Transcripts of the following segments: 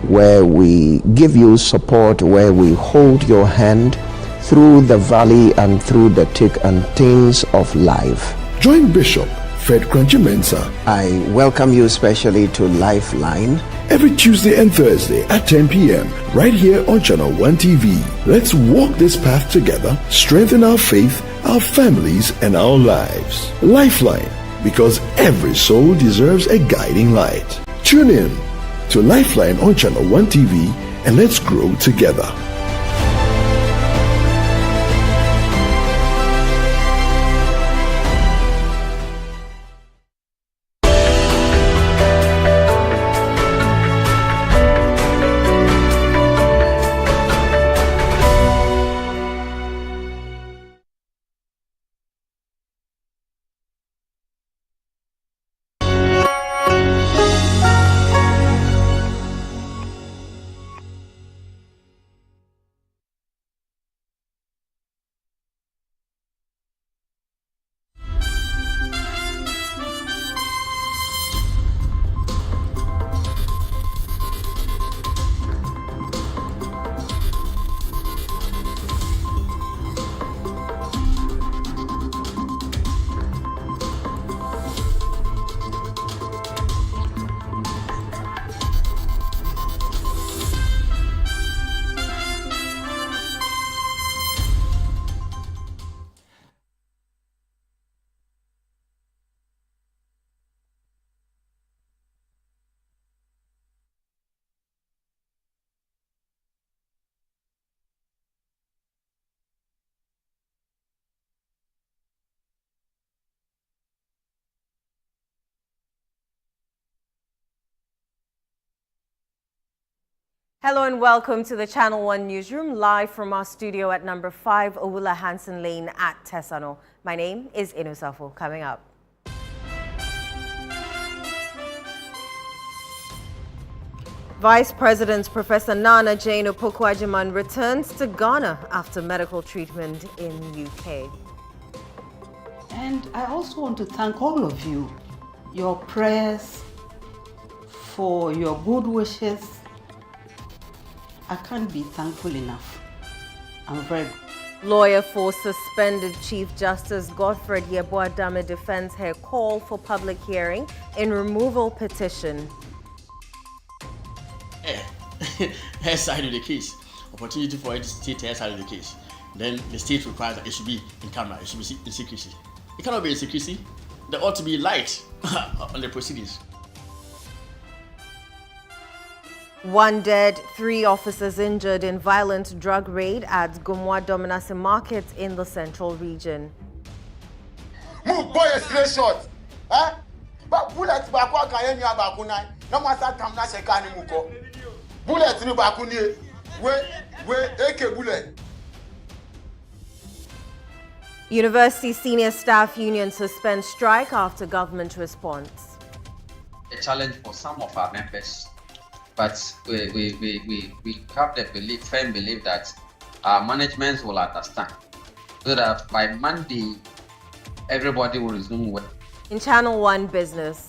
where we give you support, where we hold your hand through the valley and through the thick and thins of life. Join Bishop Fred Crunchy Mensah. I welcome you especially to Lifeline. Every Tuesday and Thursday at 10 p.m. right here on Channel 1 TV. Let's walk this path together, strengthen our faith, our families, and our lives. Lifeline, because every soul deserves a guiding light. Tune in to Lifeline on Channel 1 TV and let's grow together. Hello and welcome to the Channel 1 Newsroom, live from our studio at number 5 Owula Hansen Lane at Tesano. My name is Inusafo. Coming up. Vice President Professor Nana Jane Opoku-Agyeman returns to Ghana after medical treatment in UK. And I also want to thank all of you, your prayers, for your good wishes. I can't be thankful enough. I'm very Lawyer for suspended Chief Justice Godfred Yeboah-Dame defends her call for public hearing in removal petition. Her side of the case, opportunity for it to state her side of the case. Then the state requires that it should be in camera, it should be in secrecy. It cannot be in secrecy. There ought to be light on the proceedings. 1 dead, 3 officers injured in violent drug raid at Gumwa Dominasi Market in the central region. Move boy a straight shot. But bullets back what can you have bakuna? No matter come na shekani muko. Bullets ni bakuni. We AK bullet. University Senior Staff Union suspends strike after government response. A challenge for some of our members. But we have the firm belief that our management will understand, so that by Monday, everybody will resume work. In Channel 1 Business.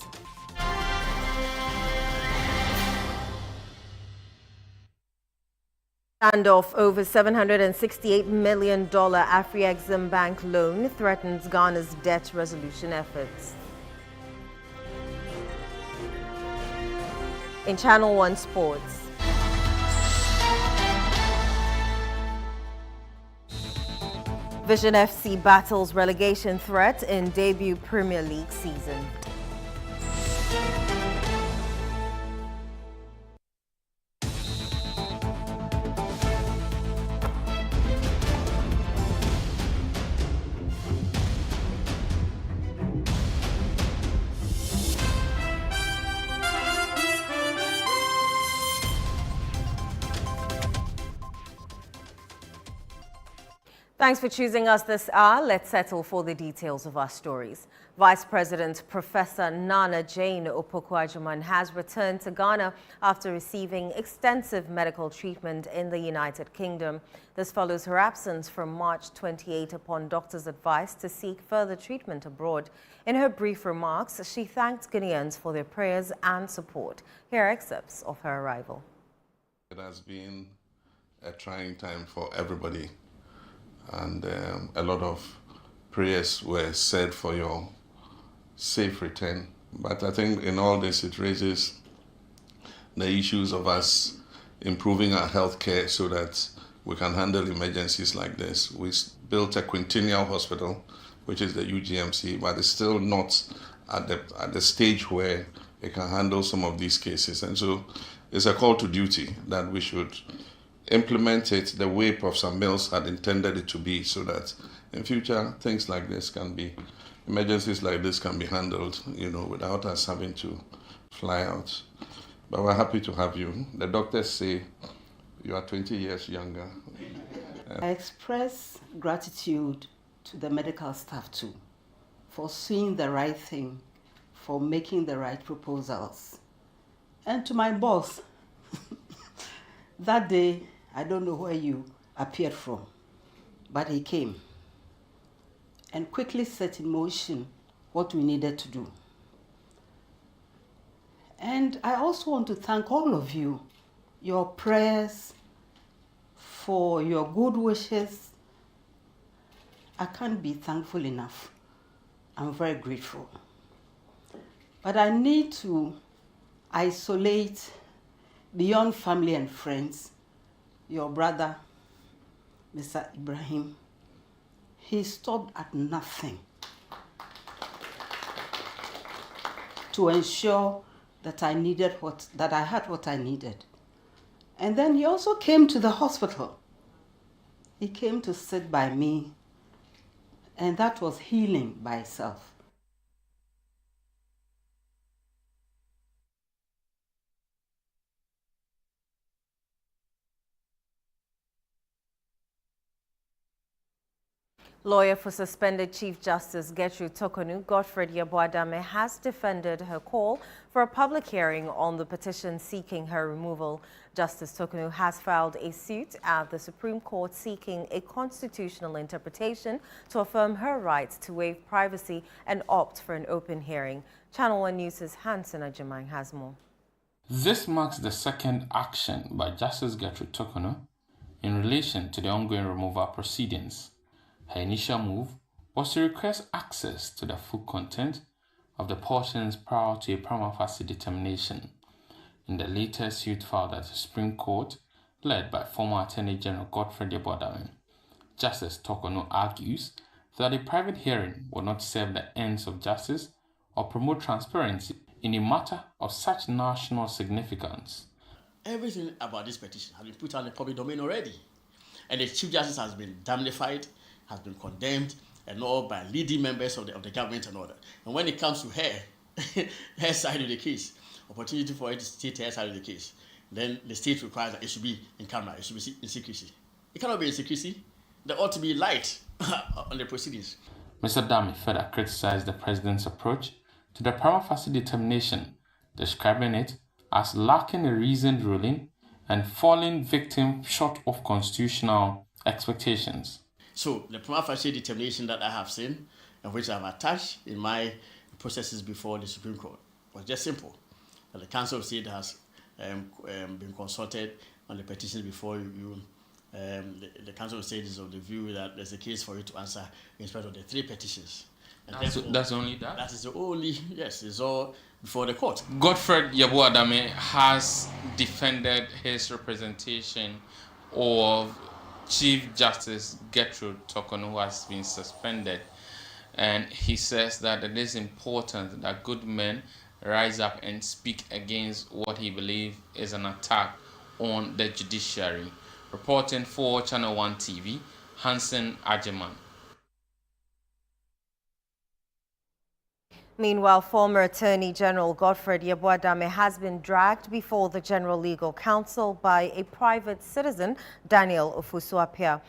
Standoff over $768 million Afri-Exim Bank loan threatens Ghana's debt resolution efforts. In Channel 1 Sports. Vision FC battles relegation threat in debut Premier League season. Thanks for choosing us this hour. Let's settle for the details of our stories. Vice President Professor Nana Jane Opoku-Agyeman has returned to Ghana after receiving extensive medical treatment in the United Kingdom. This follows her absence from March 28 upon doctors' advice to seek further treatment abroad. In her brief remarks, she thanked Ghanaians for their prayers and support. Here are excerpts of her arrival. It has been a trying time for everybody, and a lot of prayers were said for your safe return. But I think in all this, it raises the issues of us improving our healthcare so that we can handle emergencies like this. We built a quintillion hospital, which is the UGMC, but it's still not at the stage where it can handle some of these cases. And so it's a call to duty that we should implement it the way Professor Mills had intended it to be, so that in future things like this can be, emergencies like this can be handled, without us having to fly out. But we're happy to have you. The doctors say you are 20 years younger. I express gratitude to the medical staff too, for seeing the right thing, for making the right proposals. And to my boss, that day, I don't know where you appeared from, but he came and quickly set in motion what we needed to do. And I also want to thank all of you, your prayers, for your good wishes. I can't be thankful enough. I'm very grateful. But I need to isolate beyond family and friends, your brother, Mr. Ibrahim. He stopped at nothing to ensure that I had what I needed. And then he also came to the hospital. He came to sit by me, and that was healing by itself. Lawyer for suspended Chief Justice Gertrude Tokonu, Godfred Yeboadame, has defended her call for a public hearing on the petition seeking her removal. Justice Tokonu has filed a suit at the Supreme Court seeking a constitutional interpretation to affirm her right to waive privacy and opt for an open hearing. Channel 1 News' Hansen Ajimang has more. This marks the second action by Justice Gertrude Tokonu in relation to the ongoing removal proceedings. Her initial move was to request access to the full content of the portions prior to a prima facie determination. In the latest suit filed at the Supreme Court, led by former Attorney General Godfred Yeboadame, Justice Tokonu argues that a private hearing will not serve the ends of justice or promote transparency in a matter of such national significance. Everything about this petition has been put out in the public domain already. And the Chief Justice has been damnified, has been condemned, and all by leading members of the government and all that. And when it comes to her side of the case, opportunity for her to state her side of the case, then the state requires that it should be in camera, it should be in secrecy. It cannot be in secrecy. There ought to be light on the proceedings. Mr. Dami further criticized the president's approach to the prima facie determination, describing it as lacking a reasoned ruling and falling victim short of constitutional expectations. So the prima facie determination that I have seen and which I have attached in my processes before the Supreme Court was just simple. That the Council of State has been consulted on the petition before you. The Council of State is of the view that there's a case for you to answer in spite of the 3 petitions. And that's only that? That is the only, yes, it's all before the court. Godfred Yeboadame has defended his representation of Chief Justice Gertrude Tokonu, who has been suspended. And he says that it is important that good men rise up and speak against what he believes is an attack on the judiciary. Reporting for Channel 1 TV, Hansen Ajeman. Meanwhile, former Attorney General Godfred Yeboadame has been dragged before the General Legal Counsel by a private citizen, Daniel Ofusuapia.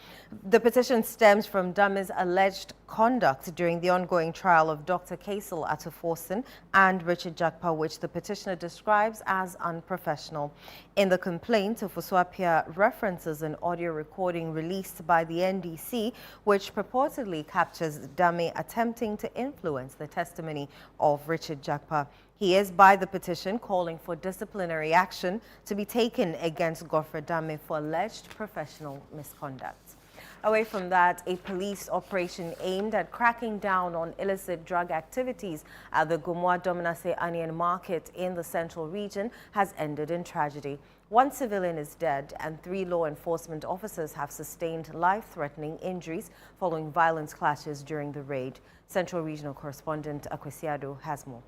The petition stems from Dame's alleged conduct during the ongoing trial of Dr. Kaisel Atuforsen and Richard Jakpa, which the petitioner describes as unprofessional. In the complaint, Ofusuapia references an audio recording released by the NDC, which purportedly captures Dame attempting to influence the testimony of Richard Jakpa. He is by the petition calling for disciplinary action to be taken against Godfrey Dame for alleged professional misconduct. Away from that, a police operation aimed at cracking down on illicit drug activities at the Gumwa Domnase Onion Market in the central region has ended in tragedy. One civilian is dead and 3 law enforcement officers have sustained life-threatening injuries following violent clashes during the raid. Central Regional Correspondent Akwesiado has more.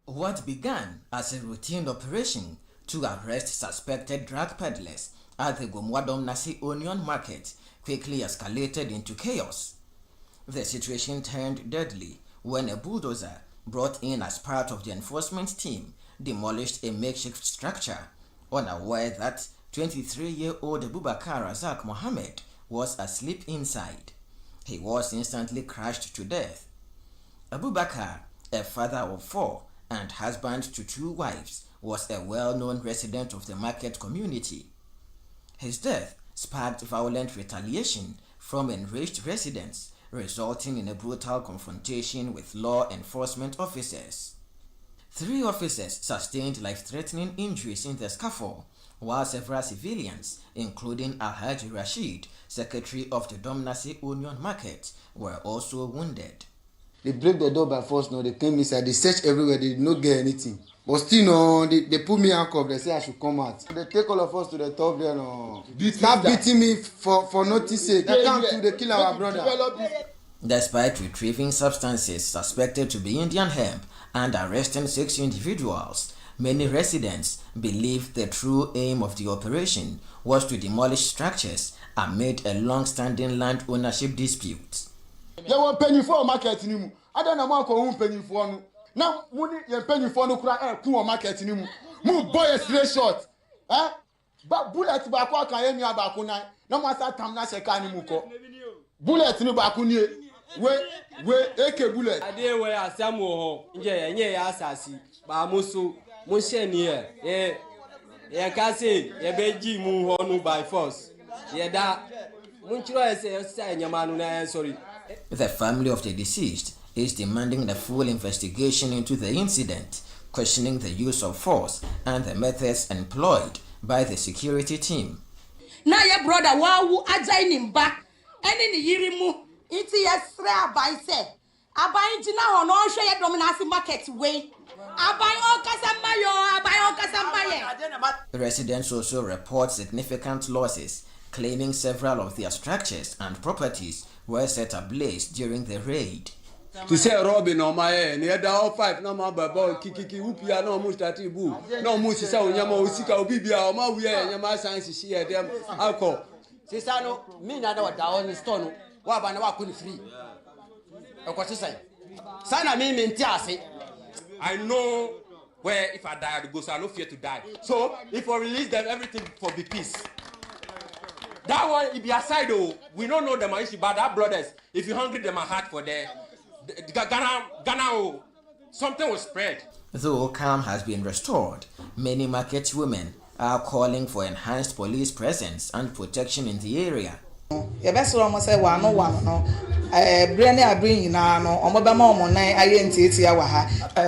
What began as a routine operation to arrest suspected drug peddlers at the Gumwa Domnase Onion Market quickly escalated into chaos. The situation turned deadly when a bulldozer brought in as part of the enforcement team demolished a makeshift structure, unaware that 23-year-old Abubakar Razak Mohammed was asleep inside. He was instantly crushed to death. Abubakar, a father of 4 and husband to 2 wives, was a well-known resident of the market community. His death sparked violent retaliation from enraged residents, resulting in a brutal confrontation with law enforcement officers. 3 officers sustained life-threatening injuries in the scuffle, while several civilians, including Alhaji Rashid, secretary of the Domnase Onion Market, were also wounded. They break the door by force. No, they came inside. They searched everywhere. They did not get anything. But still, no, they put me handcuffed. They say I should come out. They take all of us to the top there. No, start beating me for nothing sake. They come to they kill our brother. Despite retrieving substances suspected to be Indian hemp and arresting 6 individuals, many residents believe the true aim of the operation was to demolish structures amid a long-standing land ownership dispute. You want penny for market nimu. I don't know who penny for no. Now money you penny for no kura ku market nimu. Mu boy straight shot. But bullet ba kwa kan enu abaku nan. Na mo asa tam na sheka nimu ko. Bullet ni ba ku ni we AK bullet. Ade we asam wo ho. Nje enye ya asasi. Ba musu mo she ni e ka say e beji mu ho no by force. Ye da mun chiro ese nyamanu na sorry. The family of the deceased is demanding the full investigation into the incident, questioning the use of force and the methods employed by the security team. Na your brother wa ajai nimba eni ni yirimu inti yesra abai se abai jina ho no hwe ye Domnase market way abai okasamaye. Residents also report significant losses, claiming several of their structures and properties were set ablaze during the raid. To say Robin on my near down 5 no more baba kiki upia no mu stati bu no mu sisa onyama osika obibia o ma we nyama science share dem alcohol sisa no me na da on store no wa ba na wa kuni free e ko sisa sana me ntiase. I know where if I die I go, so I no fear to die. So if we release them, everything for be peace. That one, if you aside though, we don't know them issue, but our brothers, if you hungry, them are hard for the Ghana, something will spread. Though calm has been restored, many market women are calling for enhanced police presence and protection in the area. A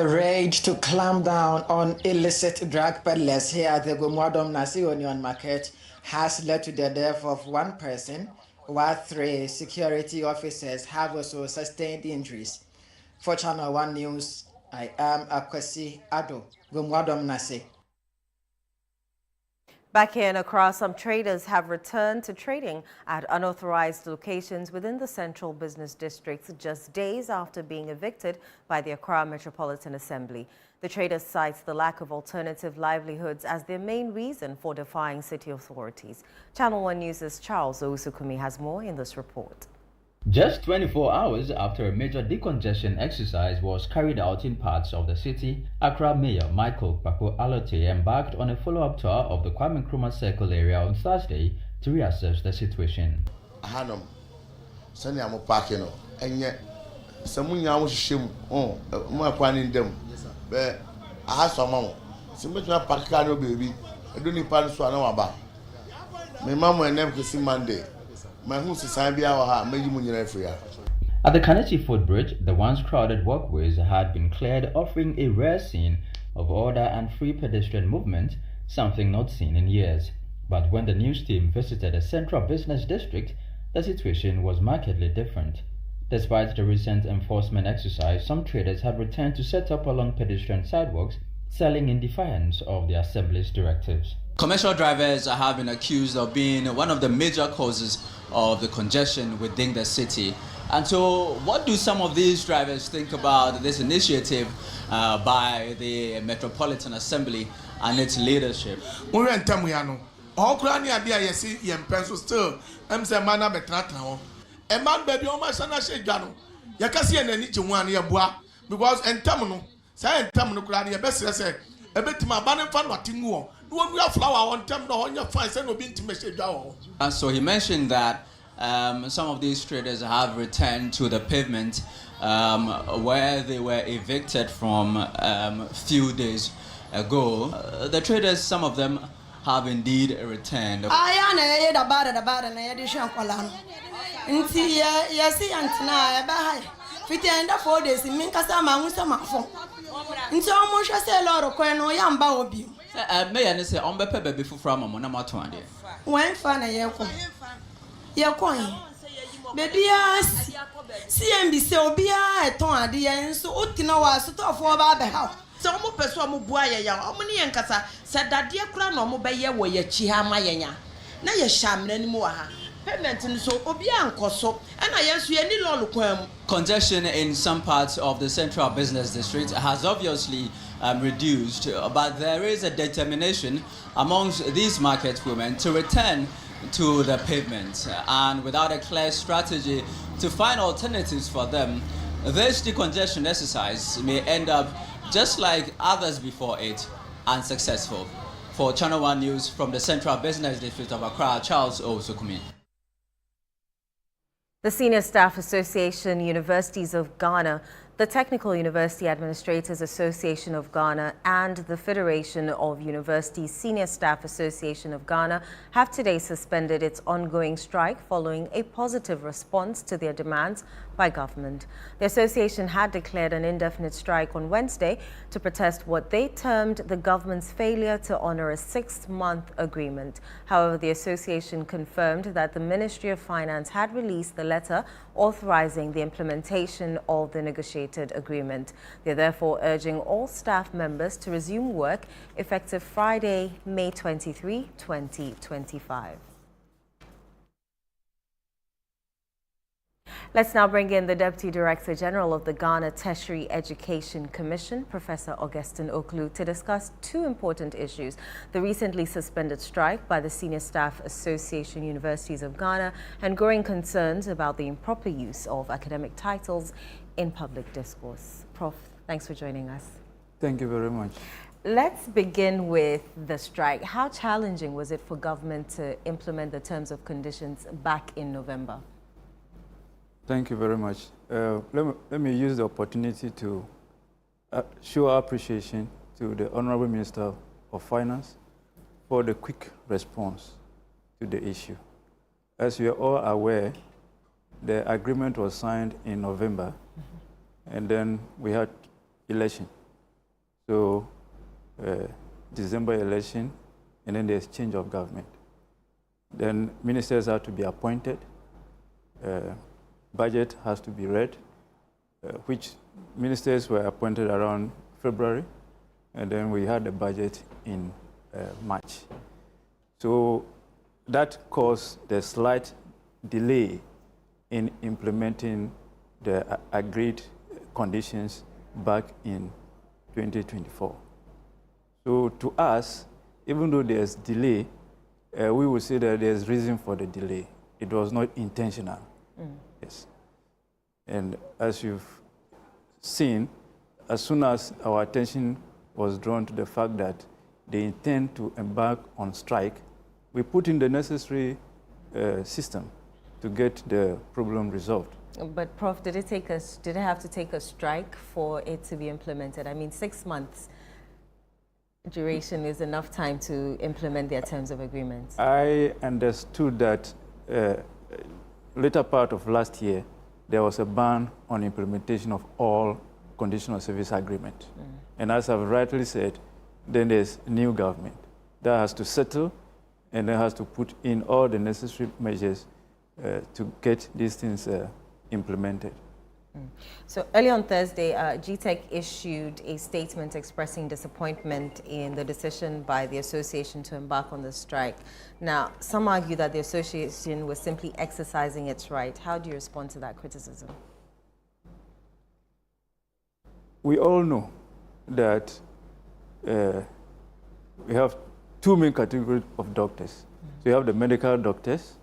raid to clamp down on illicit drug peddlers here at the Gumwa Domnase Onion Market has led to the death of 1 person, while 3 security officers have also sustained injuries. For Channel 1 News, I am Akwesiado, Gumwa Domnase. Back here in Accra, some traders have returned to trading at unauthorized locations within the central business districts just days after being evicted by the Accra Metropolitan Assembly. The traders cite the lack of alternative livelihoods as their main reason for defying city authorities. Channel 1 News' Charles Ousukumi has more in this report. Just 24 hours after a major decongestion exercise was carried out in parts of the city, Accra Mayor Michael Kpako Alote embarked on a follow-up tour of the Kwame Nkrumah Circle area on Thursday to reassess the situation. Hanum, sani amu parking no, enye, samunya amu shim, mu akwani ndem, be, ahaso mamu, simbetuna parking no baby, eduni pan so ana waba. Me mamu enem kesi Monday. At the Kaneti footbridge, the once crowded walkways had been cleared, offering a rare scene of order and free pedestrian movement, something not seen in years. But when the news team visited the central business district, the situation was markedly different. Despite the recent enforcement exercise, some traders have returned to set up along pedestrian sidewalks, selling in defiance of the Assembly's directives. Commercial drivers have been accused of being one of the major causes of the congestion within the city. And so, what do some of these drivers think about this initiative by the Metropolitan Assembly and its leadership? Still, I'm the man of the a man baby on my son, I say, Jano. Yakasi and any one near Bois, because and Tamino, say Tamino Claudia best say, a bit my banner fan what tingo. No we have flower on Tamino on your fine son will be to message. And so he mentioned that some of these traders have returned to the pavement where they were evicted from few days ago. The traders, some of them have indeed returned. Baby, CNBC obia eton ade so otina wa so to fo ba be ha so mo peso mo bua ye ya o ne yankasa se dade kura no mo be ye wo ye chi ha ma yenya na ye shamna ni mo ha payment ni so obia nkoso na yesu ye ni lolu kwam. Congestion in some parts of the central business district has obviously reduced, but there is a determination amongst these market women to return to the pavement, and without a clear strategy to find alternatives for them, this decongestion exercise may end up just like others before it, unsuccessful. For Channel 1 News from the Central Business District of Accra, Charles Osukumi. The Senior Staff Association Universities of Ghana, the Technical University Administrators Association of Ghana, and the Federation of Universities Senior Staff Association of Ghana have today suspended its ongoing strike following a positive response to their demands by government. The association had declared an indefinite strike on Wednesday to protest what they termed the government's failure to honor a 6-month agreement. However, the association confirmed that the Ministry of Finance had released the letter authorizing the implementation of the negotiated agreement. They are therefore urging all staff members to resume work effective Friday, May 23, 2025. Let's now bring in the Deputy Director General of the Ghana Tertiary Education Commission, Professor Augustine Oklu, to discuss two important issues: the recently suspended strike by the Senior Staff Association Universities of Ghana and growing concerns about the improper use of academic titles in public discourse. Prof, thanks for joining us. Thank you very much. Let's begin with the strike. How challenging was it for government to implement the terms of conditions back in November? Thank you very much. Let me use the opportunity to show our appreciation to the Honorable Minister of Finance for the quick response to the issue. As you are all aware, the agreement was signed in November, and then we had election. So, December election, and then there's change of government. Then ministers have to be appointed. Budget has to be read, which ministers were appointed around February, and then we had the budget in March. So that caused the slight delay in implementing the agreed conditions back in 2024. So to us, even though there's delay, we would say that there's reason for the delay. It was not intentional. Yes. And as you've seen, as soon as our attention was drawn to the fact that they intend to embark on strike, we put in the necessary system to get the problem resolved. But Prof, did it have to take a strike for it to be implemented? I mean, 6 months duration is enough time to implement their terms of agreement. I understood that later part of last year, there was a ban on implementation of all conditional service agreement. And as I've rightly said, then there's new government that has to settle and then has to put in all the necessary measures to get these things implemented. So early on Thursday, GTEC issued a statement expressing disappointment in the decision by the association to embark on the strike. Now, some argue that the association was simply exercising its right. How do you respond to that criticism? We all know that we have two main categories of doctors. So you have the medical doctors,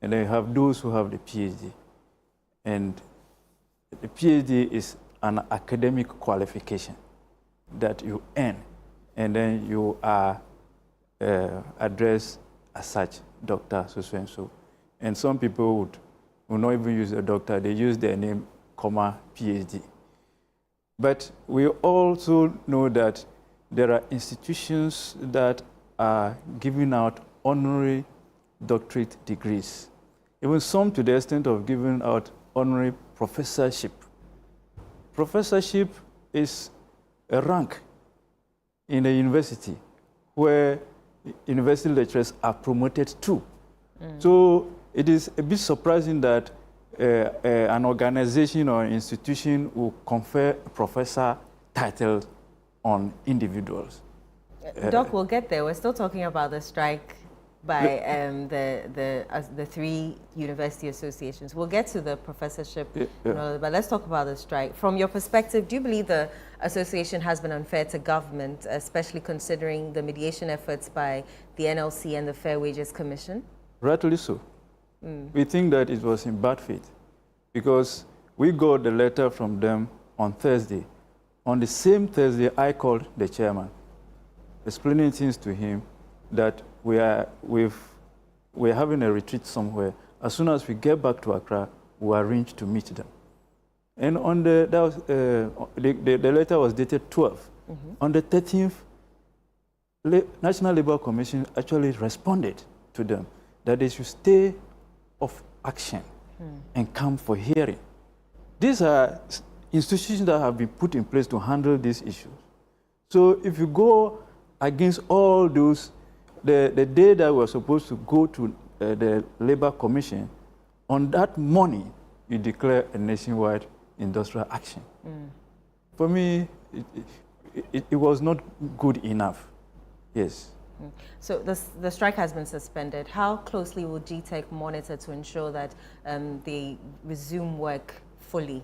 and then you have those who have the PhD. And the PhD is an academic qualification that you earn, and then you are addressed as such, doctor, so and so. And some people will not even use a doctor, they use their name, comma, PhD. But we also know that there are institutions that are giving out honorary doctorate degrees, even some to the extent of giving out honorary professorship. Professorship is a rank in a university where university lecturers are promoted to. So it is a bit surprising that an organization or institution will confer a professor title on individuals. Doc, we'll get there. We're still talking about the strike by the three university associations. We'll get to the professorship, but let's talk about the strike. From your perspective, do you believe the association has been unfair to government, especially considering the mediation efforts by the NLC and the Fair Wages Commission? Rightly so. We think that it was in bad faith because we got the letter from them on Thursday. On the same Thursday, I called the chairman, explaining things to him that we're having a retreat somewhere. As soon as we get back to Accra, we'll arrange to meet them. And on the letter was dated 12. On the 13th, National Labour Commission actually responded to them that they should stay off action and come for hearing. These are institutions that have been put in place to handle these issues. So if you go against all those, the day that we're supposed to go to the Labour Commission, on that morning, you declare a nationwide industrial action. For me, it was not good enough. Yes. So the strike has been suspended. How closely will GTEC monitor to ensure that they resume work fully?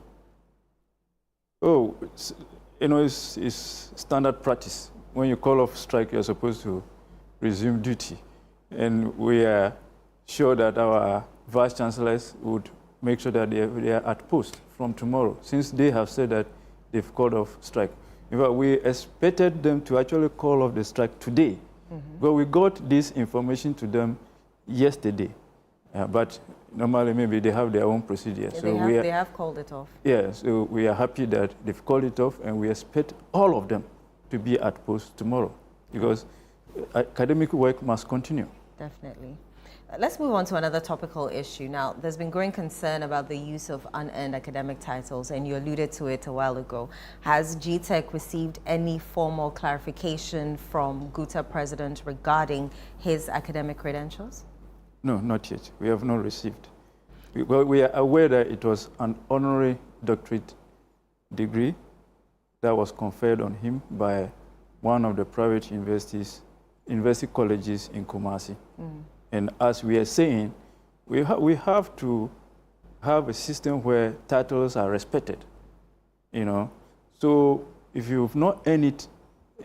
Oh, it's standard practice. When you call off strike, you're supposed to resume duty. And we are sure that our vice chancellors would make sure that they are at post from tomorrow, since they have said that they've called off strike. In fact, we expected them to actually call off the strike today. But we got this information to them yesterday. But normally maybe they have their own procedure. They have called it off. Yeah, so we are happy that they've called it off, and we expect all of them to be at post tomorrow, because academic work must continue. Definitely. Let's move on to another topical issue. Now, there's been growing concern about the use of unearned academic titles, and you alluded to it a while ago. Has GTEC received any formal clarification from GUTA president regarding his academic credentials? No, not yet. We have not received. We are aware that it was an honorary doctorate degree that was conferred on him by one of the private university colleges in Kumasi. And as we are saying, we have to have a system where titles are respected, So if you've not earned it,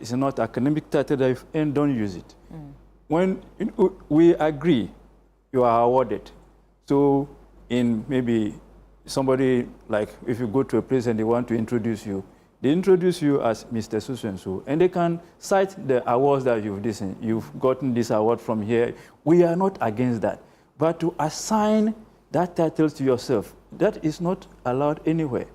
it's not academic title that you've earned, don't use it. When we agree, you are awarded. So in maybe somebody, like if you go to a place and they want to introduce you, they introduce you as Mr. So-and-so, and they can cite the awards that you've gotten this award from here. We are not against that. But to assign that title to yourself, that is not allowed anywhere.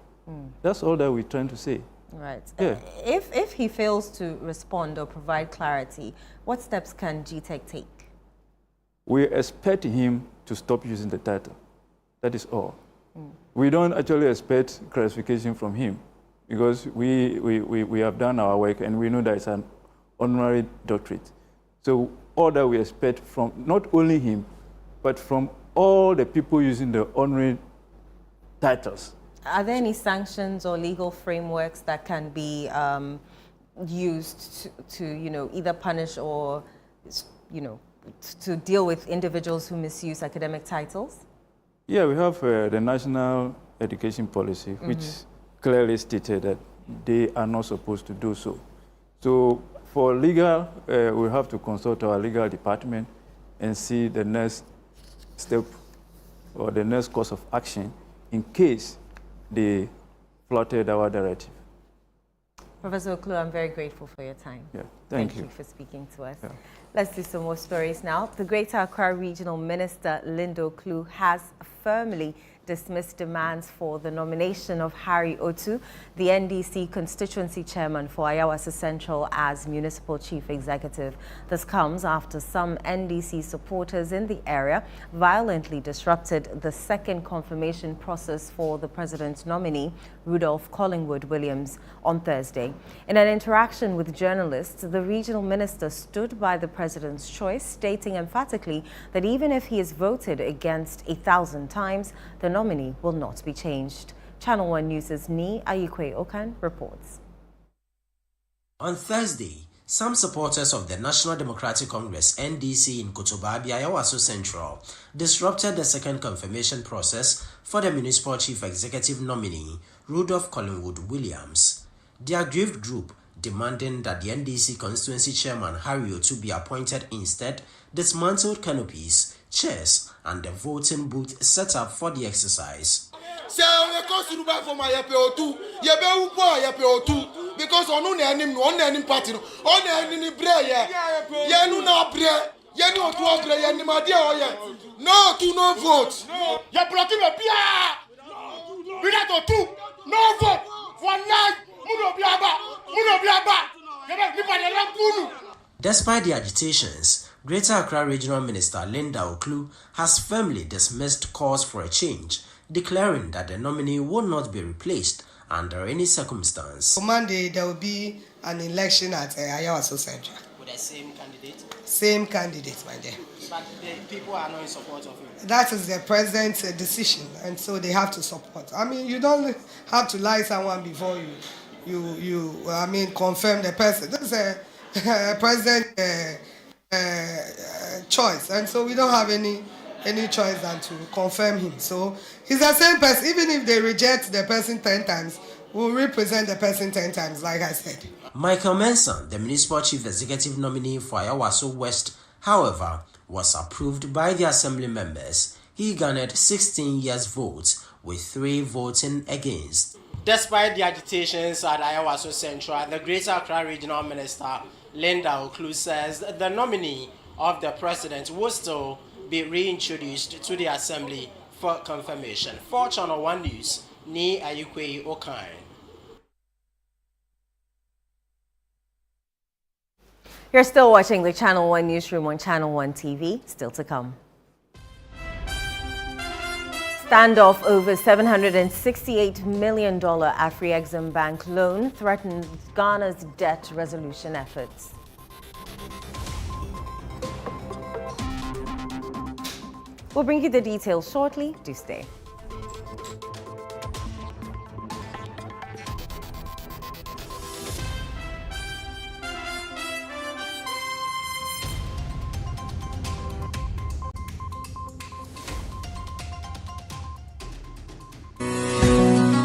That's all that we're trying to say. Right. Yeah. If he fails to respond or provide clarity, what steps can GTEC take? We expect him to stop using the title. That is all. we don't actually expect clarification from him because we have done our work and we know that it's an honorary doctorate. So all that we expect from not only him, but from all the people using the honorary titles. Are there any sanctions or legal frameworks that can be used to either punish or, to deal with individuals who misuse academic titles? Yeah, we have the National Education Policy, which clearly stated that they are not supposed to do so. So for legal, we have to consult our legal department and see the next step or the next course of action in case they flouted our directive. Professor Oklu, I'm very grateful for your time. Yeah, Thank you for speaking to us. Yeah. Let's do some more stories now. The Greater Accra Regional Minister, Linda Oklu, has firmly dismissed demands for the nomination of Harry Otu, the NDC constituency chairman for Ayawaso Central, as municipal chief executive. This comes after some NDC supporters in the area violently disrupted the second confirmation process for the president's nominee, Rudolph Collingwood Williams, on Thursday. In an interaction with journalists, the regional minister stood by the president's choice, stating emphatically that even if he is voted against 1,000 times, the nominee will not be changed. Channel 1 News' Ni Ayikwe Okan reports. On Thursday, some supporters of the National Democratic Congress (NDC) in Kotobabi, Ayawaso Central disrupted the second confirmation process for the municipal chief executive nominee, Rudolph Collingwood Williams. The aggrieved group, demanding that the NDC constituency chairman Harry Otu be appointed instead, dismantled canopies, chairs, and the voting booth set up for the exercise. Because on any party, on any prayer, no to no vote. You're blocking a PR. No vote for night. Despite the agitations, Greater Accra Regional Minister Linda Oklu has firmly dismissed calls for a change, declaring that the nominee will not be replaced under any circumstance. On Monday, there will be an election at Ayawaso Central. With the same candidate? Same candidate, my dear. But the people are not in support of him. That is the president's decision, and so they have to support. I mean, you don't have to lie someone before you confirm the person. This is a president choice, and so we don't have any choice than to confirm him. So he's the same person. Even if they reject the person 10 times, we'll represent the person 10 times, like I said. Michael Mensah, the municipal chief executive nominee for Ayawaso West, however, was approved by the assembly members. He garnered 16 yes votes, with 3 voting against. Despite the agitations at Ayawaso Central, the Greater Accra Regional Minister Linda Oklu says the nominee of the president will still be reintroduced to the assembly for confirmation. For Channel 1 News, Ni Ayikwe Okan. You're still watching the Channel 1 Newsroom on Channel 1 TV. Still to come. Standoff over $768 million Afri-Exim Bank loan threatens Ghana's debt resolution efforts. We'll bring you the details shortly. Do stay.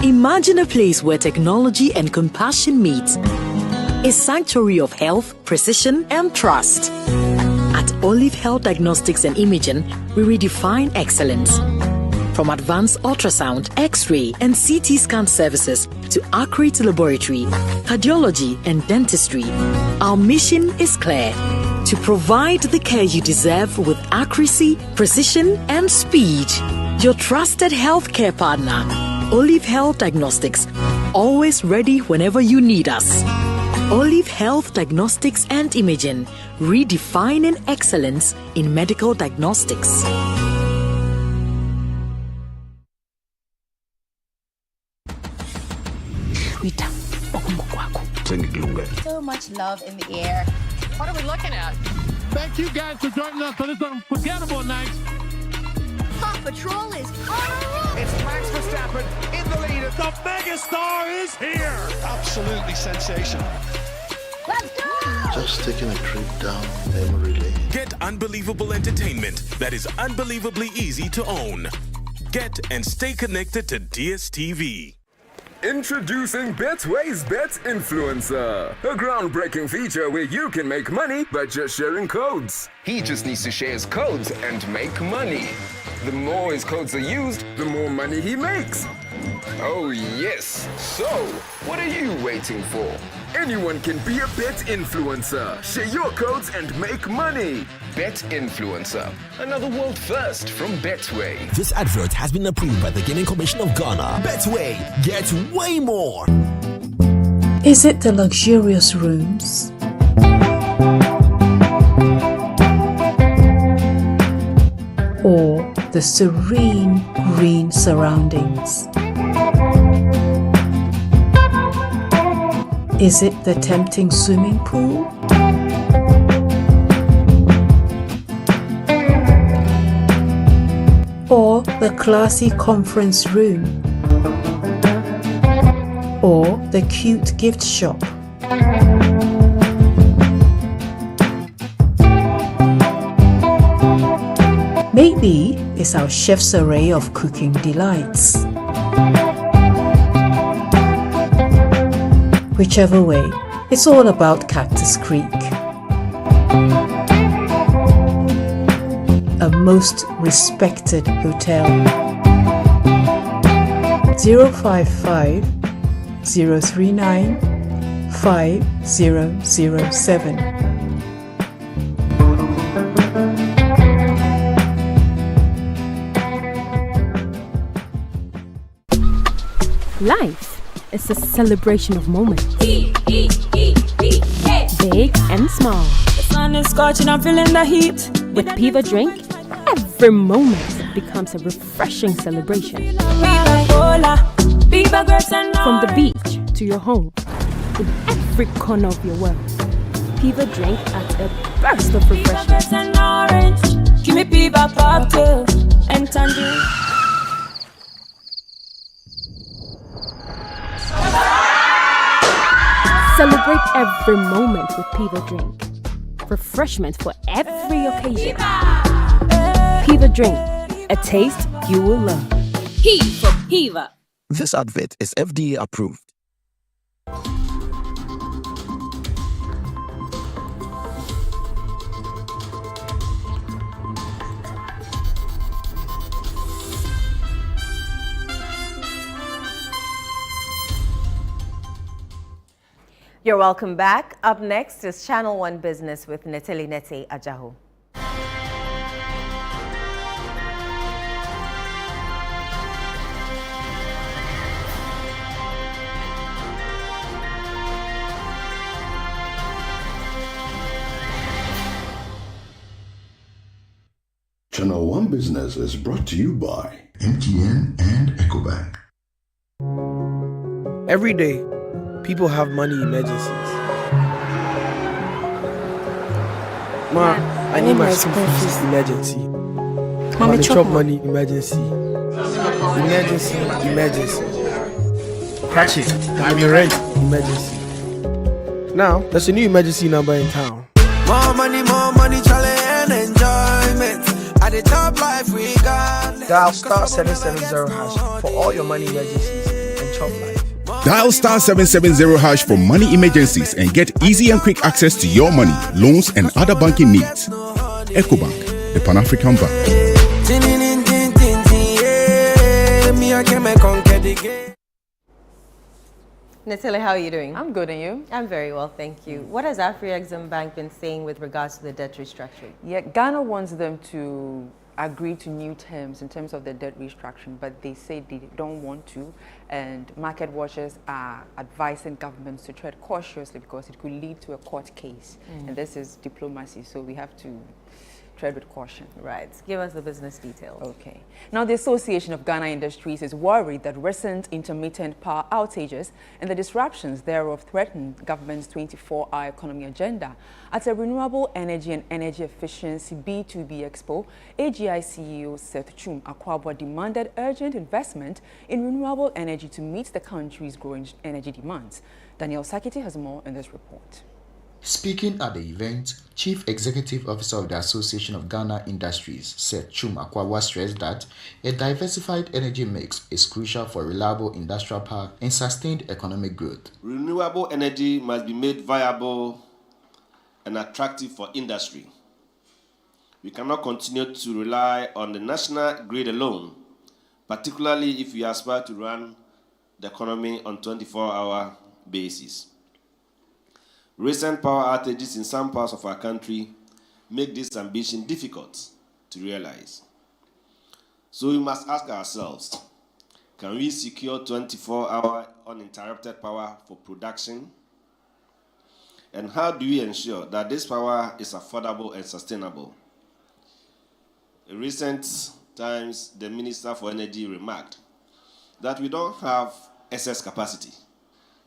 Imagine a place where technology and compassion meet. A sanctuary of health, precision, and trust. At Olive Health Diagnostics and Imaging, we redefine excellence. From advanced ultrasound, X-ray, and CT scan services to accurate laboratory, cardiology, and dentistry, our mission is clear: to provide the care you deserve with accuracy, precision, and speed. Your trusted healthcare partner, Olive Health Diagnostics, always ready whenever you need us. Olive Health Diagnostics and Imaging, redefining excellence in medical diagnostics. so much love in the air. What are we looking at? Thank you guys for joining us on this unforgettable night. Paw Patrol is on a roll. It's Max Verstappen in the lead. The megastar is here. Absolutely sensational. Let's go! Just taking a trip down memory lane. Get unbelievable entertainment that is unbelievably easy to own. Get and stay connected to DSTV. Introducing Betway's Bet Influencer, a groundbreaking feature where you can make money by just sharing codes. He just needs to share his codes and make money. The more his codes are used, the more money he makes. Oh yes, so what are you waiting for? Anyone can be a bet influencer. Share your codes and make money. Bet Influencer, another world first from Betway. This advert has been approved by the Gaming Commission of Ghana. Betway, get way more. Is it the luxurious rooms? Or the serene green surroundings? Is it the tempting swimming pool? Or the classy conference room? Or the cute gift shop? Maybe it's our chef's array of cooking delights. Whichever way, it's all about Cactus Creek. A most respected hotel. 055 039 5007. Life is a celebration of moments. Big and small. The sun is scorching, I'm feeling the heat. With Piva Drink, every moment becomes a refreshing celebration. From the beach to your home, in every corner of your world, Piva Drink adds a burst of refreshment. Give me Piva cocktail and tangerine. Celebrate every moment with Piva Drink. Refreshment for every occasion. Piva Drink, a taste you will love. P for Piva. This advert is FDA approved. You're welcome back. Up next is Channel 1 Business with Neteli Nete Ajaho. Channel 1 Business is brought to you by MTN and EcoBank. Every day, people have money emergencies. Ma, I need my school fees emergency. Mommy, chop money emergency. Emergency. Catch it. I'm your rent emergency. Now, there's a new emergency number in town. More money, challenge and enjoyment. At the top life we got. Dial star 770 hash for all your money emergencies and chop life. Dial star 770 hash for money emergencies and get easy and quick access to your money, loans, and other banking needs. EcoBank, the Pan-African Bank. Nathalie, how are you doing? I'm good, and you? I'm very well, thank you. What has Afrexim Bank been saying with regards to the debt restructuring? Yeah, Ghana wants them to agree to new terms in terms of the debt restructuring, but they say they don't want to, and market watchers are advising governments to tread cautiously because it could lead to a court case, and this is diplomacy, so we have to tread with caution. Right. Give us the business details. Okay. Now, the Association of Ghana Industries is worried that recent intermittent power outages and the disruptions thereof threaten government's 24-hour economy agenda. At a Renewable Energy and Energy Efficiency B2B Expo, AGI CEO Seth Chum Akwabwa demanded urgent investment in renewable energy to meet the country's growing energy demands. Daniel Sakiti has more in this report. Speaking at the event, Chief Executive Officer of the Association of Ghana Industries, Seth Chum Akwabwa, stressed that a diversified energy mix is crucial for reliable industrial power and sustained economic growth. Renewable energy must be made viable and attractive for industry. We cannot continue to rely on the national grid alone, particularly if we aspire to run the economy on a 24-hour basis. Recent power outages in some parts of our country make this ambition difficult to realize. So we must ask ourselves, can we secure 24-hour uninterrupted power for production? And how do we ensure that this power is affordable and sustainable? In recent times, the Minister for Energy remarked that we don't have excess capacity.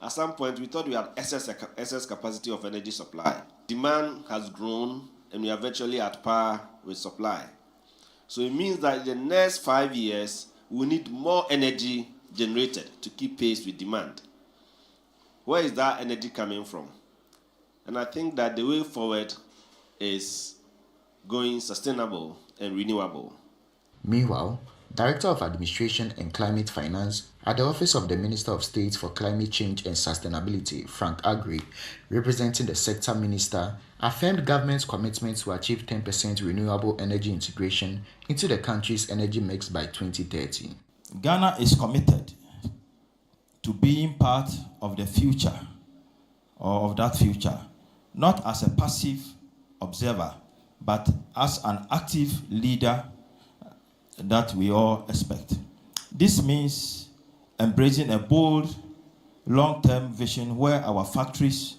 At some point, we thought we had excess capacity of energy supply. Demand has grown, and we are virtually at par with supply. So it means that in the next 5 years, we need more energy generated to keep pace with demand. Where is that energy coming from? And I think that the way forward is going sustainable and renewable. Meanwhile, Director of Administration and Climate Finance at the Office of the Minister of State for Climate Change and Sustainability, Frank Agri, representing the sector minister, affirmed government's commitment to achieve 10% renewable energy integration into the country's energy mix by 2030. Ghana is committed to being part of the future, or of that future, not as a passive observer, but as an active leader that we all expect. This means embracing a bold, long-term vision where our factories,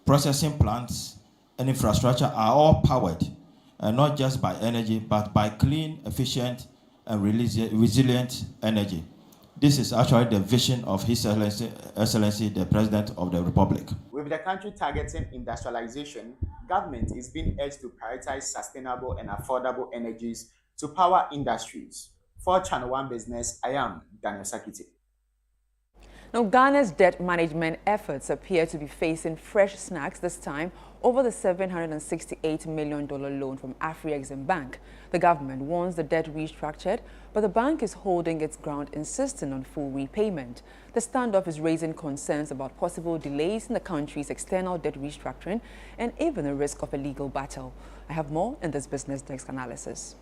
processing plants, and infrastructure are all powered, and not just by energy, but by clean, efficient, and resilient energy. This is actually the vision of His Excellency, the President of the Republic. With the country targeting industrialization, government is being urged to prioritize sustainable and affordable energies to power industries. For Channel One Business, I am Daniel Sakiti. Now, Ghana's debt management efforts appear to be facing fresh snags this time over the $768 million loan from Afrexim Bank. The government wants the debt restructured, but the bank is holding its ground, insisting on full repayment. The standoff is raising concerns about possible delays in the country's external debt restructuring and even the risk of a legal battle. I have more in this Business Desk analysis.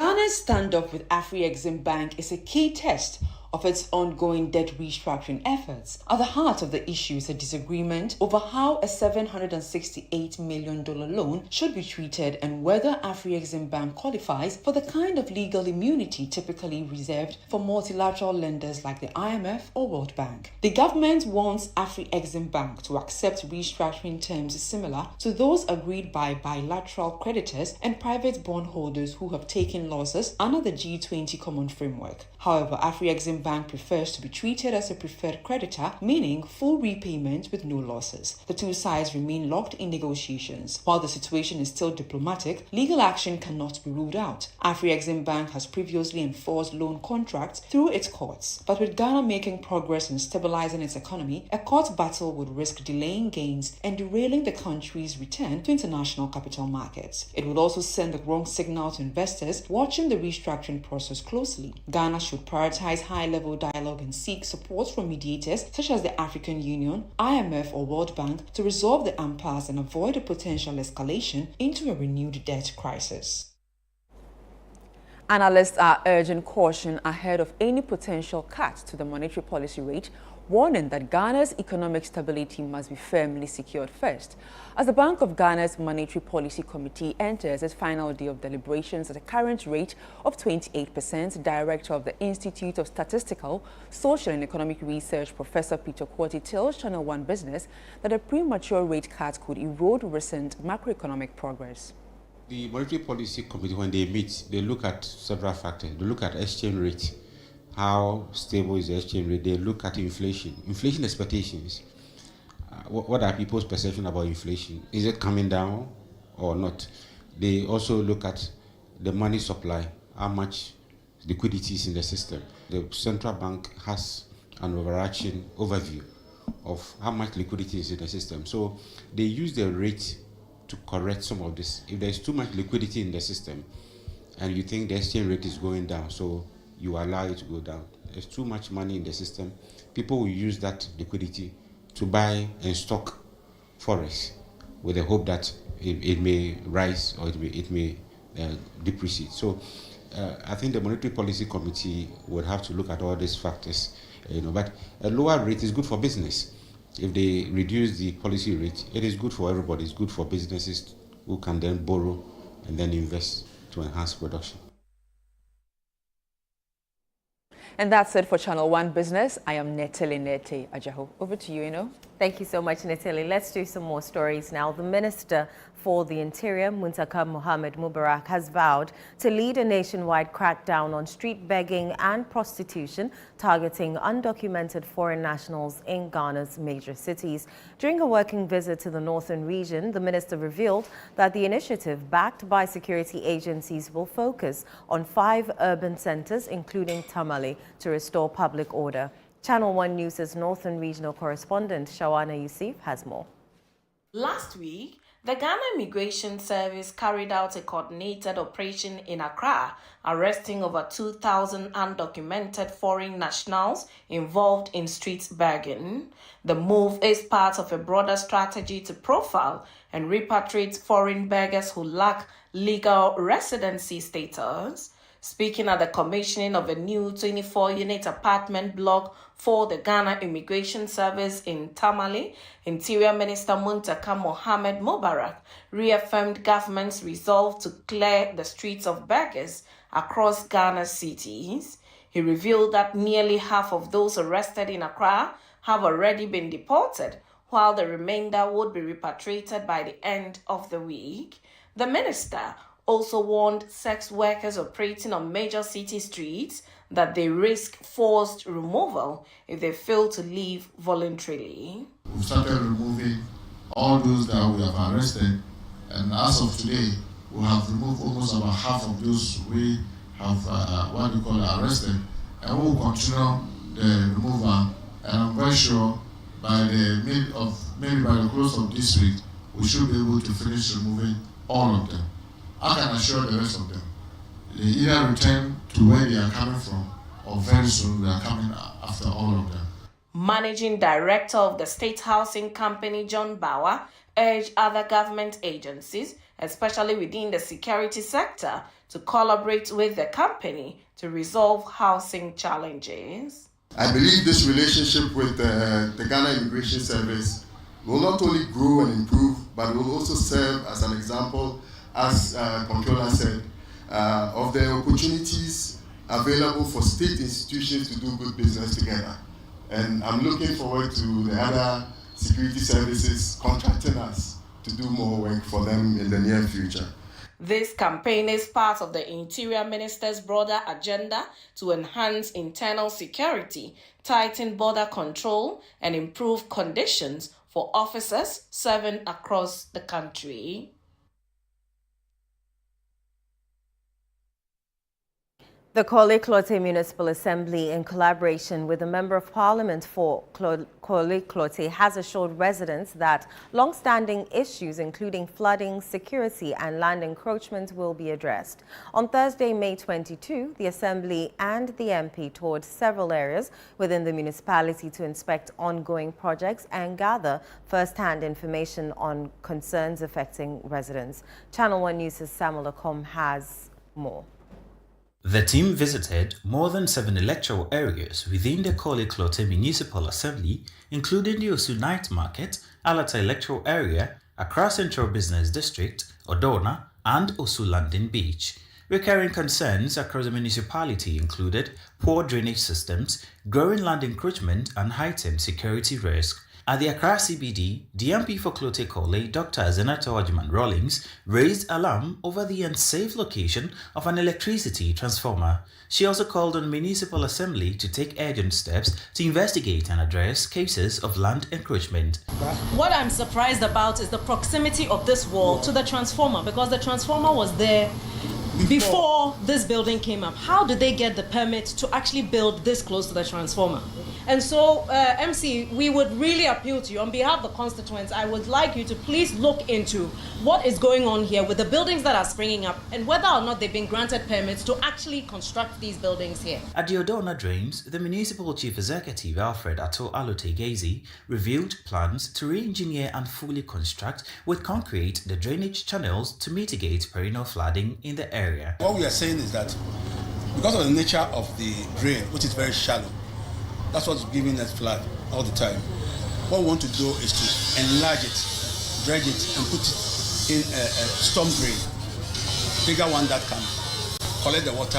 Ghana's standoff with Afrexim Bank is a key test of its ongoing debt restructuring efforts. At the heart of the issue is a disagreement over how a $768 million loan should be treated and whether Afrexim Bank qualifies for the kind of legal immunity typically reserved for multilateral lenders like the IMF or World Bank. The government wants Afrexim Bank to accept restructuring terms similar to those agreed by bilateral creditors and private bondholders who have taken losses under the G20 Common Framework. However, Afrexim Bank prefers to be treated as a preferred creditor, meaning full repayment with no losses. The two sides remain locked in negotiations. While the situation is still diplomatic, legal action cannot be ruled out. Afrexim Bank has previously enforced loan contracts through its courts, but with Ghana making progress in stabilizing its economy, a court battle would risk delaying gains and derailing the country's return to international capital markets. It would also send the wrong signal to investors watching the restructuring process closely. Ghana should prioritize high-level dialogue and seek support from mediators such as the African Union, IMF or World Bank to resolve the impasse and avoid a potential escalation into a renewed debt crisis. Analysts are urging caution ahead of any potential cut to the monetary policy rate, warning that Ghana's economic stability must be firmly secured first. As the Bank of Ghana's Monetary Policy Committee enters its final day of deliberations at a current rate of 28%, Director of the Institute of Statistical, Social and Economic Research, Professor Peter Quarty, tells Channel One Business that a premature rate cut could erode recent macroeconomic progress. The Monetary Policy Committee, when they meet, they look at several factors. They look at exchange rate, how stable is the exchange rate. They look at inflation expectations. What are people's perception about inflation? Is it coming down or not? They also look at the money supply, how much liquidity is in the system. The central bank has an overarching overview of how much liquidity is in the system. So they use the rate to correct some of this. If there's too much liquidity in the system and you think the exchange rate is going down, so you allow it to go down. There's too much money in the system. People will use that liquidity to buy and stock forex with the hope that it may rise or it may depreciate. So I think the Monetary Policy Committee would have to look at all these factors, but a lower rate is good for business. If they reduce the policy rate, it is good for everybody. It's good for businesses who can then borrow and then invest to enhance production. And that's it for Channel One Business. I am Neteli Nete Ajaho. Over to you, Thank you so much, Neteli. Let's do some more stories now. The Minister for the Interior, Muntaka Mohammed Mubarak, has vowed to lead a nationwide crackdown on street begging and prostitution, targeting undocumented foreign nationals in Ghana's major cities. During a working visit to the northern region, the minister revealed that the initiative, backed by security agencies, will focus on 5 urban centers, including Tamale, to restore public order. Channel One News' Northern Regional Correspondent Shawana Yusuf has more. Last week, the Ghana Immigration Service carried out a coordinated operation in Accra, arresting over 2,000 undocumented foreign nationals involved in street begging. The move is part of a broader strategy to profile and repatriate foreign beggars who lack legal residency status. Speaking at the commissioning of a new 24-unit apartment block for the Ghana Immigration Service in Tamale, Interior Minister Muntaka Mohammed Mubarak reaffirmed government's resolve to clear the streets of beggars across Ghana's cities. He revealed that nearly half of those arrested in Accra have already been deported, while the remainder would be repatriated by the end of the week. The minister also warned sex workers operating on major city streets that they risk forced removal if they fail to leave voluntarily. We've started removing all those that we have arrested, and as of today, we have removed almost about half of those we have arrested, and we will continue the removal. And I'm very sure by the close of this week, we should be able to finish removing all of them. I can assure the rest of them, they either return to where they are coming from, or very soon we are coming after all of them. Managing Director of the State Housing Company, John Bauer, urged other government agencies, especially within the security sector, to collaborate with the company to resolve housing challenges. I believe this relationship with the Ghana Immigration Service will not only grow and improve, but will also serve as an example, as Controller said, of the opportunities available for state institutions to do good business together. And I'm looking forward to the other security services contracting us to do more work for them in the near future. This campaign is part of the Interior Minister's broader agenda to enhance internal security, tighten border control, and improve conditions for officers serving across the country. The Korle-Klottey Municipal Assembly, in collaboration with the Member of Parliament for Korle-Klottey, has assured residents that long-standing issues including flooding, security and land encroachment will be addressed. On Thursday, May 22, the Assembly and the MP toured several areas within the municipality to inspect ongoing projects and gather first-hand information on concerns affecting residents. Channel One News' Samuel Akom has more. The team visited more than 7 electoral areas within the Korle-Klottey Municipal Assembly, including the Osu Night Market, Alata Electoral Area, Accra Central Business District, Odona, and Osu Landing Beach. Recurring concerns across the municipality included poor drainage systems, growing land encroachment, and heightened security risk. At the Accra CBD, DMP for Clote Kole, Dr. Zenata Wajiman Rawlings, raised alarm over the unsafe location of an electricity transformer. She also called on Municipal Assembly to take urgent steps to investigate and address cases of land encroachment. What I'm surprised about is the proximity of this wall to the transformer, because the transformer was there before this building came up. How did they get the permit to actually build this close to the transformer? And so, MC, we would really appeal to you on behalf of the constituents. I would like you to please look into what is going on here with the buildings that are springing up and whether or not they've been granted permits to actually construct these buildings here. At the Odona Drains, the Municipal Chief Executive Alfred Ato Alote Gezi revealed plans to re-engineer and fully construct with concrete the drainage channels to mitigate perennial flooding in the area. What we are saying is that because of the nature of the drain, which is very shallow, that's what's giving us flood all the time. What we want to do is to enlarge it, dredge it, and put it in a storm drain, bigger one that can collect the water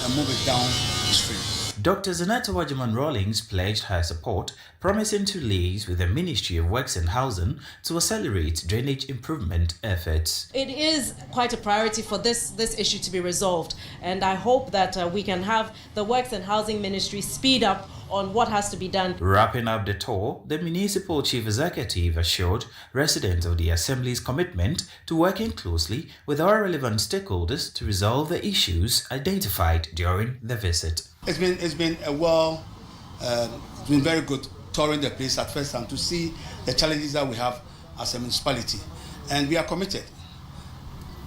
and move it down the stream. Dr. Zenata Wajiman Rawlings pledged her support, promising to liaise with the Ministry of Works and Housing to accelerate drainage improvement efforts. It is quite a priority for this issue to be resolved, and I hope that we can have the Works and Housing Ministry speed up on what has to be done. Wrapping up the tour, the Municipal Chief Executive assured residents of the Assembly's commitment to working closely with all relevant stakeholders to resolve the issues identified during the visit. It's been very good touring the place at first and to see the challenges that we have as a municipality, and we are committed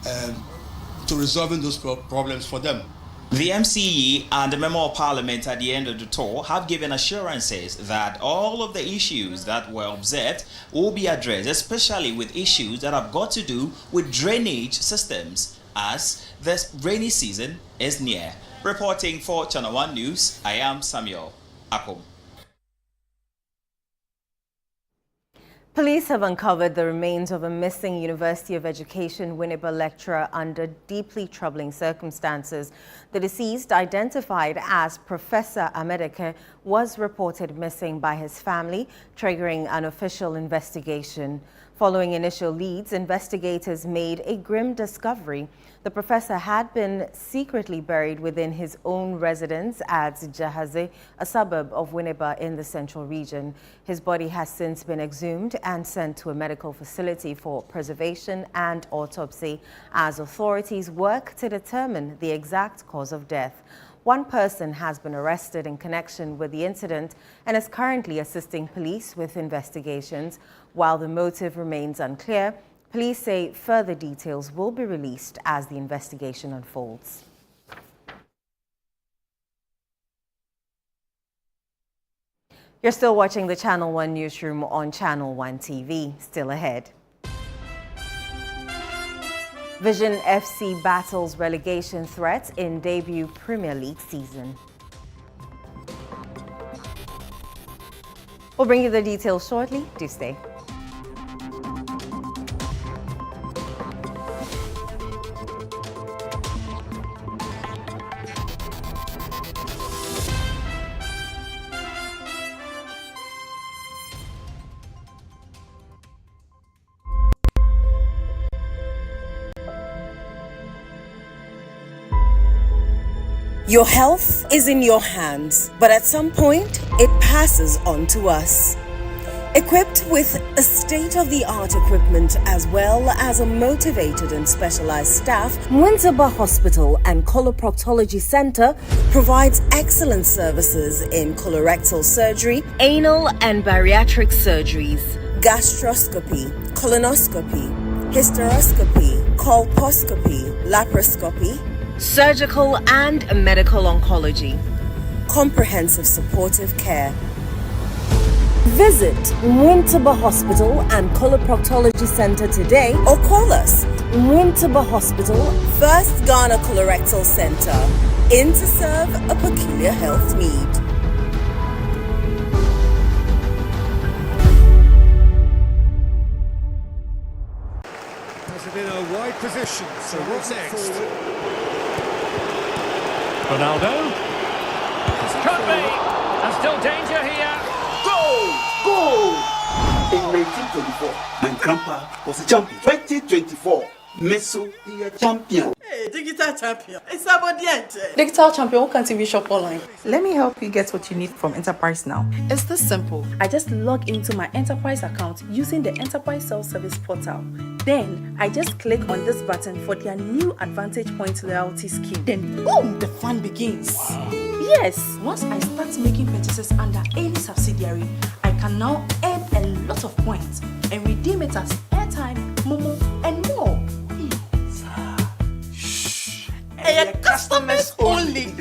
to resolving those problems for them. The MCE and the Member of Parliament at the end of the tour have given assurances that all of the issues that were observed will be addressed, especially with issues that have got to do with drainage systems as the rainy season is near. Reporting for Channel 1 News, I am Samuel Akom. Police have uncovered the remains of a missing University of Education Winneba lecturer under deeply troubling circumstances. The deceased, identified as Professor Amedeke, was reported missing by his family, triggering an official investigation. Following initial leads, investigators made a grim discovery. The professor had been secretly buried within his own residence at Jahaze, a suburb of Winneba in the central region. His body has since been exhumed and sent to a medical facility for preservation and autopsy as authorities work to determine the exact cause of death. One person has been arrested in connection with the incident and is currently assisting police with investigations. While the motive remains unclear, police say further details will be released as the investigation unfolds. You're still watching the Channel 1 Newsroom on Channel 1 TV. Still ahead. Vision FC battles relegation threat in debut Premier League season. We'll bring you the details shortly. Do stay. Your health is in your hands, but at some point, it passes on to us. Equipped with a state-of-the-art equipment as well as a motivated and specialized staff, Mwintaba Hospital and Coloproctology Center provides excellent services in colorectal surgery, anal and bariatric surgeries, gastroscopy, colonoscopy, hysteroscopy, colposcopy, laparoscopy, surgical and medical oncology, comprehensive supportive care. Visit Mwintaba Hospital and Coloproctology Center today or call us. Mwintaba Hospital, First Ghana Colorectal Center, in to serve a peculiar health need. Has it in a wide position, so what's next? Ronaldo. This could be. And still danger here. Goal! Goal! In 1924, my grandpa was a champion. 2024, Meso is a champion. Hey, digital champion. It's about the end. Digital champion, who can't even shop online? Let me help you get what you need from Enterprise now. It's this simple. I just log into my Enterprise account using the Enterprise Self-Service portal. Then I just click on this button for their new Advantage Point loyalty scheme. Then boom, the fun begins. Wow. Yes, once I start making purchases under any subsidiary, I can now earn a lot of points and redeem it as airtime, Momo, and more. Hey, customers only.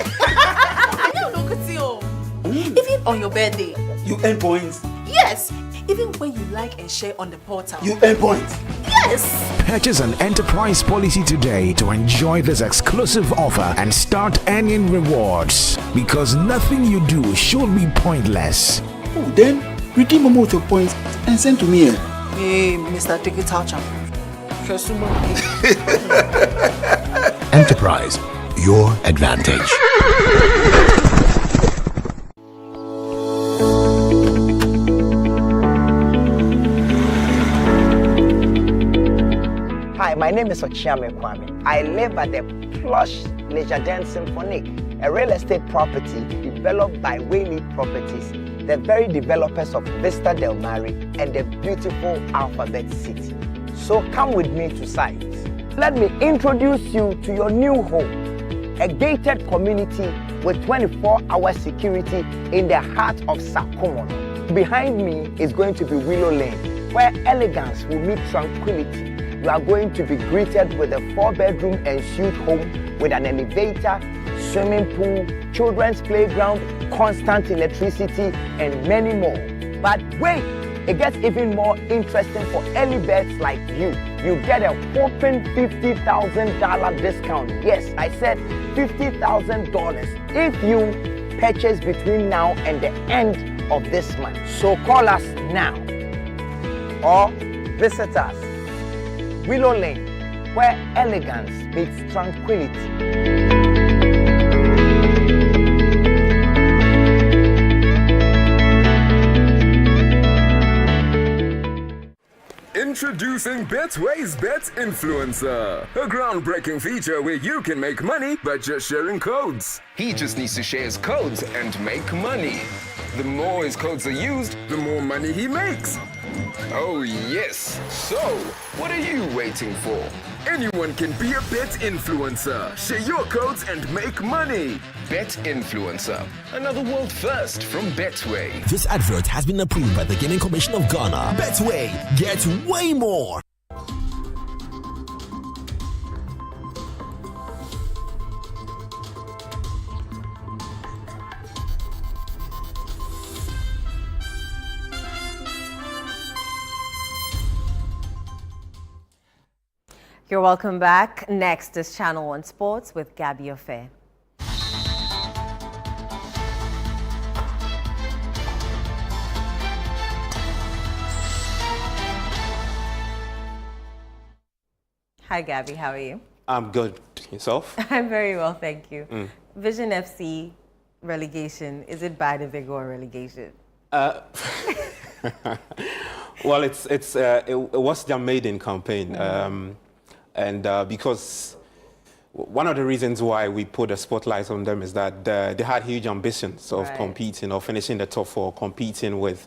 Even on your birthday, you earn points. Yes, even when you like and share on the portal, you earn points. Yes. Purchase an Enterprise policy today to enjoy this exclusive offer and start earning rewards. Because nothing you do should be pointless. Oh, then redeem a motor points and send to me. Hey, Mr. Digital Champion. Enterprise, your advantage. Hi, my name is Ochiame Kwame. I live at the plush Leisure Den Symphonic, a real estate property developed by Whaley Properties, the very developers of Vista Del Mare and the beautiful Alphabet City. So come with me to site. Let me introduce you to your new home, a gated community with 24-hour security in the heart of Sakomono. Behind me is going to be Willow Lane, where elegance will meet tranquility. You are going to be greeted with a 4-bedroom ensuite home with an elevator, swimming pool, children's playground, constant electricity, and many more. But wait! It gets even more interesting for early birds like you. You get a whopping $50,000 discount. Yes, I said $50,000 if you purchase between now and the end of this month. So call us now or visit us. Willow Lane, where elegance meets tranquility. Introducing Betway's Bet Influencer, a groundbreaking feature where you can make money by just sharing codes. He just needs to share his codes and make money. The more his codes are used, the more money he makes. Oh yes. So, what are you waiting for? Anyone can be a bet influencer. Share your codes and make money. Bet Influencer, another world first from Betway. This advert has been approved by the Gaming Commission of Ghana. Betway, get way more. You're welcome back. Next is Channel 1 Sports with Gabby Ofe. Hi, Gabby. How are you? I'm good. Yourself? I'm very well, thank you. Vision FC relegation, is it bad if they go on relegation? Well, it was their maiden campaign. Because one of the reasons why we put a spotlight on them is that they had huge ambitions of competing or finishing the top four, competing with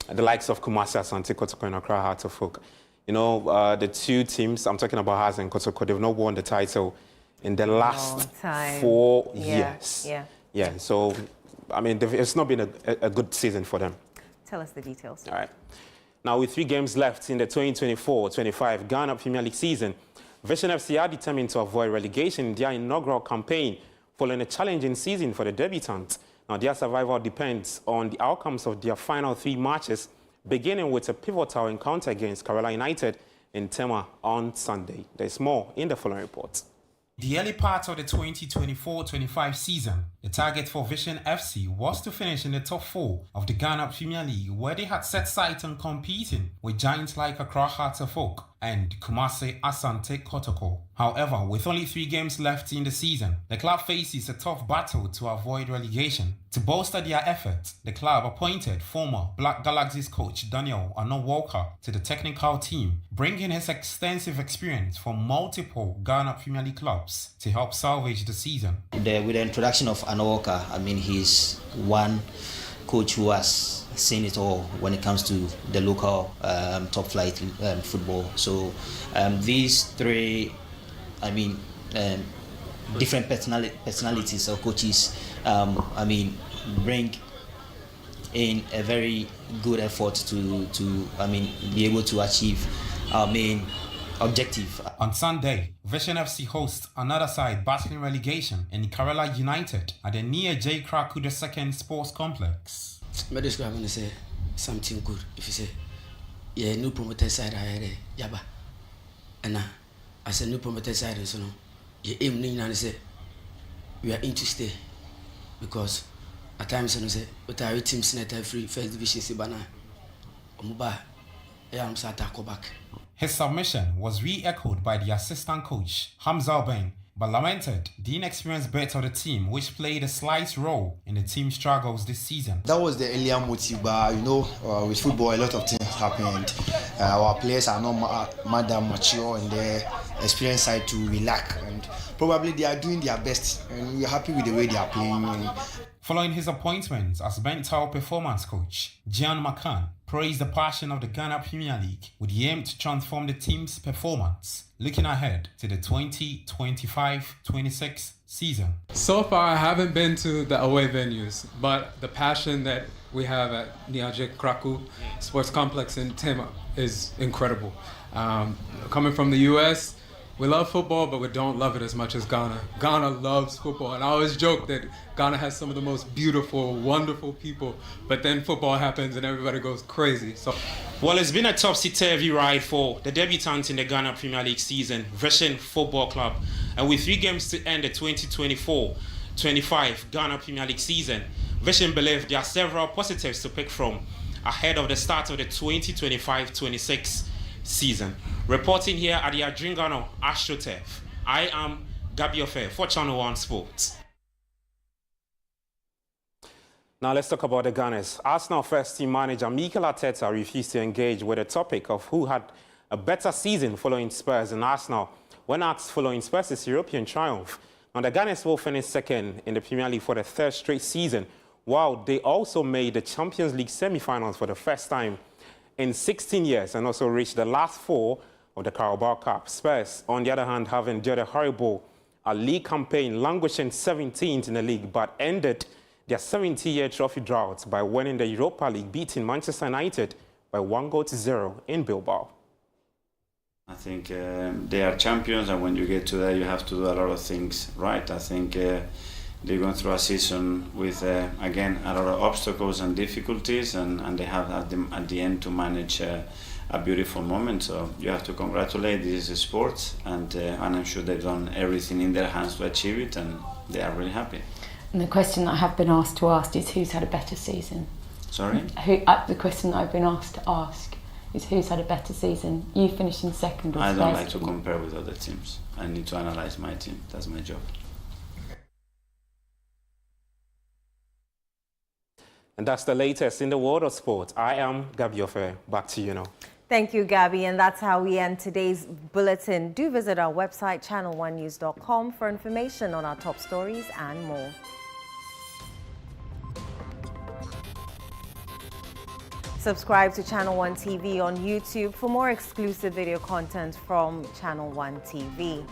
the likes of Kumasi, Asante Kotoko, and Accra Hearts of Oak. You know, the two teams, I'm talking about Hearts and Kotoko, they've not won the title in the last 4 years. Yeah, so, I mean, it's not been a good season for them. Tell us the details. All right. Now, with 3 games left in the 2024-25 Ghana Premier League season, Vision FC are determined to avoid relegation in their inaugural campaign following a challenging season for the debutants. Now, their survival depends on the outcomes of their final 3 matches, beginning with a pivotal encounter against Kerala United in Tema on Sunday. There's more in the following report. The early part of the 2024-25 season, the target for Vision FC was to finish in the top 4 of the Ghana Premier League, where they had set sight on competing with giants like Accra Hearts of Oak. and Kumasi Asante Kotoko. However, with only 3 games left in the season, the club faces a tough battle to avoid relegation. To bolster their efforts, the club appointed former Black Galaxies coach Daniel Ano Walker to the technical team, bringing his extensive experience from multiple Ghana Premier League clubs to help salvage the season. With the introduction of Ano Walker, he's one coach who has seen it all when it comes to the local top flight football. So these 3, different personalities or coaches, bring in a very good effort to be able to achieve our main objective. On Sunday, Vision FC hosts another side battling relegation in Kerala United at the near J. Kraku II Sports Complex. I describe when I say something good. If you say, yeah, new promoter side I had yaba, and I said new promoter side so no, you aim and say we are interested because at times I say what are teams in the free first division Sibana, Omuba, I'm Sata back. His submission was re-echoed by the assistant coach, Hamza Albane, but lamented the inexperienced bet of the team, which played a slight role in the team's struggles this season. That was the earlier motive, but with football, a lot of things happened. Our players are not madam mature in their experience side to relax, and probably they are doing their best, and we're happy with the way they are playing. Following his appointment as mental performance coach, Gian McCann praised the passion of the Ghana Premier League with the aim to transform the team's performance, looking ahead to the 2025-26 season. So far, I haven't been to the away venues, but the passion that we have at Niaje Kraku Sports Complex in Tema is incredible. Coming from the US, we love football, but we don't love it as much as Ghana. Ghana loves football, and I always joke that Ghana has some of the most beautiful, wonderful people, but then football happens and everybody goes crazy. Well, it's been a topsy-turvy ride for the debutants in the Ghana Premier League season, Vision Football Club. And with 3 games to end the 2024-25 Ghana Premier League season, Vision believe there are several positives to pick from ahead of the start of the 2025-26 season. Reporting here at the Adringano AstroTurf, I am Gabi Ofe for Channel 1 Sports. Now let's talk about the Gunners. Arsenal first team manager Mikel Arteta refused to engage with the topic of who had a better season following Spurs and Arsenal when asked following Spurs' European triumph. Now the Gunners will finish second in the Premier League for the 3rd straight season, while they also made the Champions League semi-finals for the first time in 16 years and also reached the last 4 of the Carabao Cup. Spurs, on the other hand, have endured a horrible league campaign, languishing 17th in the league, but ended their 70-year trophy drought by winning the Europa League, beating Manchester United by 1-0 in Bilbao. I think they are champions, and when you get to there, you have to do a lot of things right. I think they're going through a season with, again, a lot of obstacles and difficulties, and they have at the end to manage a beautiful moment. So you have to congratulate. This is a sport, and I'm sure they've done everything in their hands to achieve it, and they are really happy. And the question that I have been asked to ask is who's had a better season? Sorry? The question that I've been asked to ask is who's had a better season? You finishing second or I first? don't like to compare with other teams. I need to analyse my team. That's my job. And that's the latest in the world of sport. I am Gabi Ofe. Back to you now. Thank you, Gabby. And that's how we end today's bulletin. Do visit our website, channel1news.com, for information on our top stories and more. Subscribe to Channel 1 TV on YouTube for more exclusive video content from Channel 1 TV.